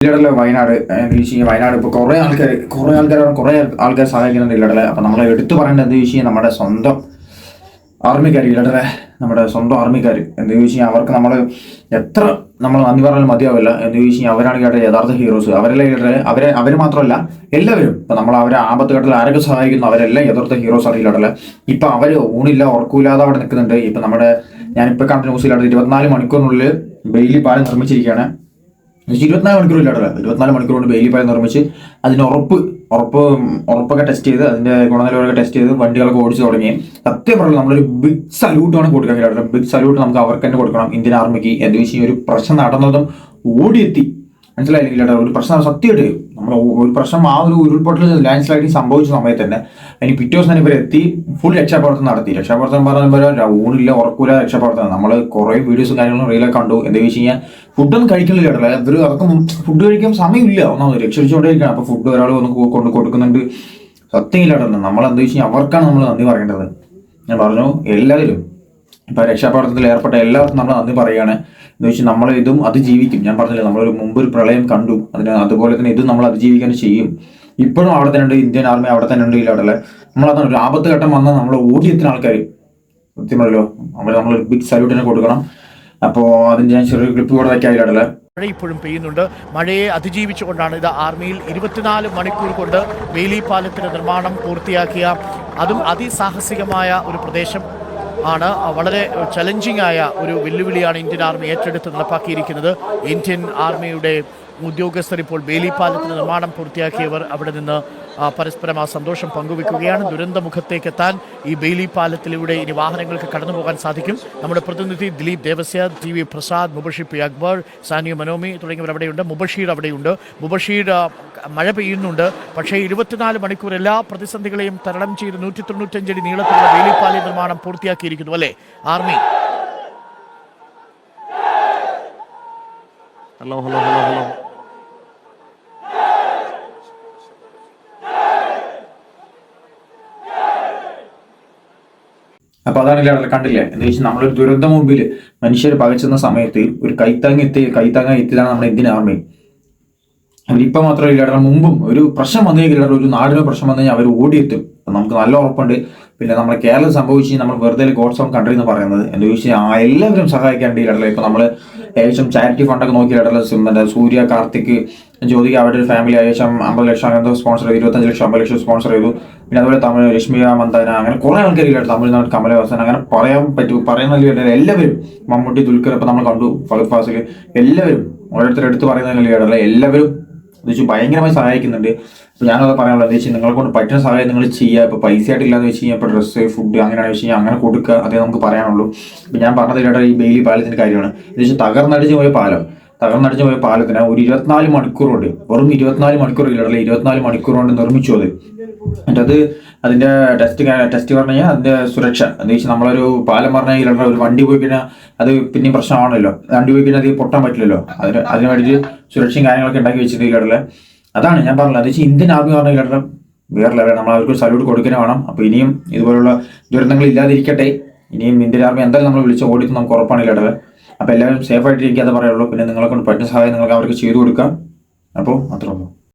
ഇല്ലടല്ലേ വയനാട് വയനാട് ഇപ്പോൾ കുറേ ആൾക്കാർ സഹായിക്കുന്നുണ്ട് ഇല്ലടല്ലേ. അപ്പം നമ്മൾ എടുത്തു പറയേണ്ടത് എന്താ ചോദിച്ചാൽ നമ്മുടെ സ്വന്തം ആർമിക്കാർ ഇല്ലടല്ലേ, നമ്മുടെ സ്വന്തം ആർമിക്കാർ എന്താ ചോദിച്ചാൽ അവർക്ക് നമ്മൾ എത്ര നമ്മൾ നന്ദി പറഞ്ഞാലും മതിയാവില്ല. എന്താ ചോദിച്ചാൽ അവരാണ് കേട്ടത് യഥാർത്ഥ ഹീറോസ്. അവരെല്ലാം കേട്ടത് അവർ മാത്രമല്ല എല്ലാവരും ഇപ്പം നമ്മൾ അവരെ ആപത്ത് ഘട്ടത്തിൽ ആരൊക്കെ സഹായിക്കുന്നു അവരെല്ലാം യഥാർത്ഥ ഹീറോസ് അറിയില്ലടല്ലേ. ഇപ്പം അവർ ഊണില്ല ഉറക്കൂലാതെ അവിടെ നിൽക്കുന്നുണ്ട്. ഇപ്പം നമ്മുടെ ഞാനിപ്പോൾ കണ്ട ന്യൂസിലാണ് 24 മണിക്കൂറിനുള്ളിൽ ബെയിലി പാലം നിർമ്മിച്ചിരിക്കുകയാണ്. 24 മണിക്കൂറില്ലാട്ടല്ല, 24 മണിക്കൂർ കൊണ്ട് ബെയിലി പാലം നിർമ്മിച്ച് അതിന് ഉറപ്പൊക്കെ ടെസ്റ്റ് ചെയ്ത് അതിന്റെ ഗുണനിലവാരമൊക്കെ ടെസ്റ്റ് ചെയ്ത് വണ്ടികളൊക്കെ ഓടിച്ചു തുടങ്ങി. സത്യം പറയുന്നത് നമ്മളൊരു ബിഗ് സല്യൂട്ട് ആണ് കൊടുക്കാൻ. ബിഗ് സല്യൂട്ട് നമുക്ക് അവർക്ക് തന്നെ കൊടുക്കണം, ഇന്ത്യൻ ആർമിക്ക്. എന്താ വെച്ചാൽ ഒരു പ്രശ്നം നടന്നതും ഓടിയെത്തി, മനസ്സിലായില്ലെങ്കിൽ ഒരു പ്രശ്നം സത്യമായിട്ട് നമ്മൾ ഒരു പ്രശ്നം ആ ഒരു ഉരുൾപൊട്ടൽ ലാൻഡ് സ്ലൈഡിങ് സംഭവിച്ച സമയത്ത് തന്നെ അതിന് പിറ്റേ ദിവസം തന്നെ ഇവരെത്തി ഫുൾ രക്ഷാപ്രവർത്തനം നടത്തി. രക്ഷാപ്രവർത്തനം പറയുമ്പോൾ ഊണില്ല ഉറക്കൂല രക്ഷാപ്രവർത്തനം. നമ്മൾ കുറേ വീഡിയോസും കാര്യങ്ങളും റീലൊക്കെ കണ്ടു. എന്താ വെച്ച് കഴിഞ്ഞാൽ ഫുഡൊന്നും കഴിക്കുന്നില്ല കേട്ടല്ല. ഇവർ അതൊക്കെ ഫുഡ് കഴിക്കാൻ സമയമില്ല, ഒന്നാമത് രക്ഷപിച്ചുകൊണ്ടേയിരിക്കണം. അപ്പോൾ ഫുഡ് ഒരാൾ വന്ന് കൊണ്ട് കൊടുക്കുന്നുണ്ട്. സത്യം ഇല്ല കേട്ടല്ല. നമ്മൾ എന്താ വെച്ച് കഴിഞ്ഞാൽ അവർക്കാണ് നമ്മൾ നന്ദി പറയേണ്ടത്. ഞാൻ പറഞ്ഞു എല്ലാവരും ഇപ്പം രക്ഷാപ്രവർത്തനത്തിൽ ഏർപ്പെട്ട എല്ലാവർക്കും നമ്മൾ നന്ദി പറയുകയാണ്. എന്ന് വെച്ചാൽ നമ്മൾ ഇതും അതിജീവിക്കും. ഞാൻ പറഞ്ഞില്ല, നമ്മളൊരു മുമ്പ് ഒരു പ്രളയം കണ്ടു, അതുപോലെ തന്നെ ഇതും നമ്മൾ അതിജീവിക്കാൻ ചെയ്യും. ഇപ്പോഴും അവിടെ തന്നെ ഉണ്ട് ഇന്ത്യൻ ആർമി, അവിടെ തന്നെ ഉണ്ട് ഇല്ലാടല്ലേ. നമ്മളതാണ് ഒരു ആപത്ത് ഘട്ടം വന്നാൽ നമ്മൾ ഓടിയെത്തുന്ന ആൾക്കാർ സത്യമല്ലോ നമ്മൾ ബിഗ് സല്യൂട്ടിനെ കൊടുക്കണം. അപ്പോൾ അതിൻ്റെ ഞാൻ ചെറിയൊരു ക്ലിപ്പ് കൂടെ വയ്ക്കാറില്ലടല്ലേ. മഴ ഇപ്പോഴും പെയ്യുന്നുണ്ട്. മഴയെ അതിജീവിച്ചുകൊണ്ടാണ് ഇത് ആർമിയിൽ 24 മണിക്കൂർ കൊണ്ട് ബെയിലി പാലത്തിന്റെ നിർമ്മാണം പൂർത്തിയാക്കിയ, അതും അതിസാഹസികമായ ഒരു പ്രദേശം ആണ്. വളരെ ചലഞ്ചിങ് ആയ ഒരു വെല്ലുവിളിയാണ് ഇന്ത്യൻ ആർമി ഏറ്റെടുത്ത് നടപ്പാക്കിയിരിക്കുന്നത്. ഇന്ത്യൻ ആർമിയുടെ ഉദ്യോഗസ്ഥർ ഇപ്പോൾ ബെയിലി പാലത്തിന് നിർമ്മാണം പൂർത്തിയാക്കിയവർ അവിടെ നിന്ന് പരസ്പരം ആ സന്തോഷം പങ്കുവെക്കുകയാണ്. ദുരന്തമുഖത്തേക്ക് എത്താൻ ഈ ബെയിലി പാലത്തിലൂടെ ഇനി വാഹനങ്ങൾക്ക് കടന്നു പോകാൻ സാധിക്കും. നമ്മുടെ പ്രതിനിധി ദിലീപ് ദേവസ്യ, TV പ്രസാദ്, മുബഷീർ പി അക്ബർ, സാനിയ മനോമി തുടങ്ങിയവർ അവിടെയുണ്ട്. മുബഷീർ അവിടെയുണ്ട്. മുബഷീർ, മഴ പെയ്യുന്നുണ്ട്, പക്ഷേ 24 മണിക്കൂർ എല്ലാ പ്രതിസന്ധികളെയും തരണം ചെയ്ത് 195 അടി നീളത്തിലുള്ള ബെയിലി പാലം നിർമ്മാണം പൂർത്തിയാക്കിയിരിക്കുന്നു അല്ലേ army? Hello hello hello hello അപ്പൊ അതാണ് ഇല്ലാതെ കണ്ടില്ലേ. എന്താ വെച്ചാൽ നമ്മളൊരു ദുരന്ത മുമ്പിൽ മനുഷ്യർ പകച്ചുന്ന സമയത്ത് ഒരു കൈത്താങ്ങാൻ എത്തിയതാണ് നമ്മുടെ ഇന്ത്യൻ ആർമി. അവരിപ്പം മാത്രമല്ല ഇല്ലാതെ മുമ്പും ഒരു പ്രശ്നം വന്നു കഴിഞ്ഞാൽ, ഒരു നാടിന് പ്രശ്നം വന്നു കഴിഞ്ഞാൽ അവർ ഓടിയെത്തും. നമുക്ക് നല്ല ഉറപ്പുണ്ട്. പിന്നെ നമ്മുടെ കേരളം സംഭവിച്ച് നമ്മൾ വെറുതെ ഗോഡ്സ് ഓൺ കൺട്രി എന്ന് പറയുന്നത് എന്താ വെച്ചാൽ എല്ലാവരും സഹായിക്കാണ്ട് ഇല്ലാടല്ല. ഇപ്പൊ നമ്മൾ ഏകദേശം ചാരിറ്റി ഫണ്ടൊക്കെ നോക്കിയില്ലടല്ല. സൂര്യ, കാർത്തിക്, ജ്യോതിക അവരുടെ ഒരു ഫാമിലി ഏകദേശം 50 ലക്ഷം അങ്ങനെ സ്പോൺസർ ചെയ്തു, 25 ലക്ഷം 50 ലക്ഷം സ്പോൺസർ ചെയ്തു. പിന്നെ അതുപോലെ തമിഴ് രശ്മിക മന്ദാന, അങ്ങനെ കുറെ ആൾക്കാരില്ല. തമിഴ്നാട് കമലഹാസൻ, അങ്ങനെ പറയുന്നില്ല. എല്ലാവരും മമ്മൂട്ടി, ദുൽഖർ, ഇപ്പൊ നമ്മൾ കണ്ടു ഫഹദ് ഫാസിൽ, എല്ലാവരും ഓരോരുത്തരെടുത്ത് പറയുന്നില്ല. എല്ലാവരും വെച്ച് ഭയങ്കരമായി സഹായിക്കുന്നുണ്ട്. അപ്പോൾ ഞാനത് പറയാനുള്ളത് എന്താ വെച്ചാൽ നിങ്ങളെ കൊണ്ട് പറ്റുന്ന സഹായം നിങ്ങൾ ചെയ്യുക. ഇപ്പോൾ പൈസ ആയിട്ടില്ലാന്ന് വെച്ച് കഴിഞ്ഞാൽ ഇപ്പോൾ ഡ്രസ്സ്, ഫുഡ് അങ്ങനെയാണെന്ന് വെച്ച് കഴിഞ്ഞാൽ അങ്ങനെ കൊടുക്കുക. അതേ നമുക്ക് പറയാനുള്ളൂ. ഇപ്പോൾ ഞാൻ പറഞ്ഞതിലേട്ടാ ഈ ബെയിലി പാലത്തിൻ്റെ കാര്യമാണ്. എന്ന് വെച്ചാൽ തകർന്നടിച്ച് പോയ പാലത്തിന് ഒരു 24 മണിക്കൂർ കൊണ്ട്, വെറും 24 മണിക്കൂർ ഇല്ലടല്ല, 24 മണിക്കൂർ കൊണ്ട് നിർമ്മിച്ചു. അത് അതിന്റെ ടെസ്റ്റ് പറഞ്ഞു കഴിഞ്ഞാൽ അതിന്റെ സുരക്ഷ എന്താ വെച്ചാൽ നമ്മളൊരു പാലം പറഞ്ഞു കഴിഞ്ഞാൽ ഒരു വണ്ടി പോയി കഴിഞ്ഞാൽ അത് പിന്നെയും പ്രശ്നമാണല്ലോ. വണ്ടി പോയി കഴിഞ്ഞാൽ അത് പൊട്ടാൻ പറ്റില്ലല്ലോ. അതിന് വേണ്ടിയിട്ട് സുരക്ഷയും കാര്യങ്ങളൊക്കെ ഉണ്ടാക്കി വെച്ചിട്ടില്ല. അതാണ് ഞാൻ പറഞ്ഞത്. അത് വെച്ചാൽ ഇന്ത്യൻ ആർമി പറഞ്ഞു കഴിഞ്ഞാൽ വേറെ ലെവലാണ്. നമ്മൾ അവർക്ക് സല്യൂട്ട് കൊടുക്കാൻ വേണം. അപ്പോൾ ഇനിയും ഇതുപോലുള്ള ദുരന്തങ്ങൾ ഇല്ലാതിരിക്കട്ടെ. ഇനിയും ഇന്ത്യൻ ആർമി എന്തായാലും നമ്മൾ വിളിച്ച് ഓടിത്ത് നമുക്ക് ഉറപ്പാണ് ഇല്ലാതെ. അപ്പോൾ എല്ലാവരും സേഫ് ആയിട്ടിരിക്കാതെ പറയുള്ളൂ. പിന്നെ നിങ്ങളെ കൊണ്ട് പറ്റുന്ന സഹായം നിങ്ങൾക്ക് അവർക്ക് ചെയ്തു കൊടുക്കാം. അപ്പോൾ അത്രേ ഉള്ളൂ.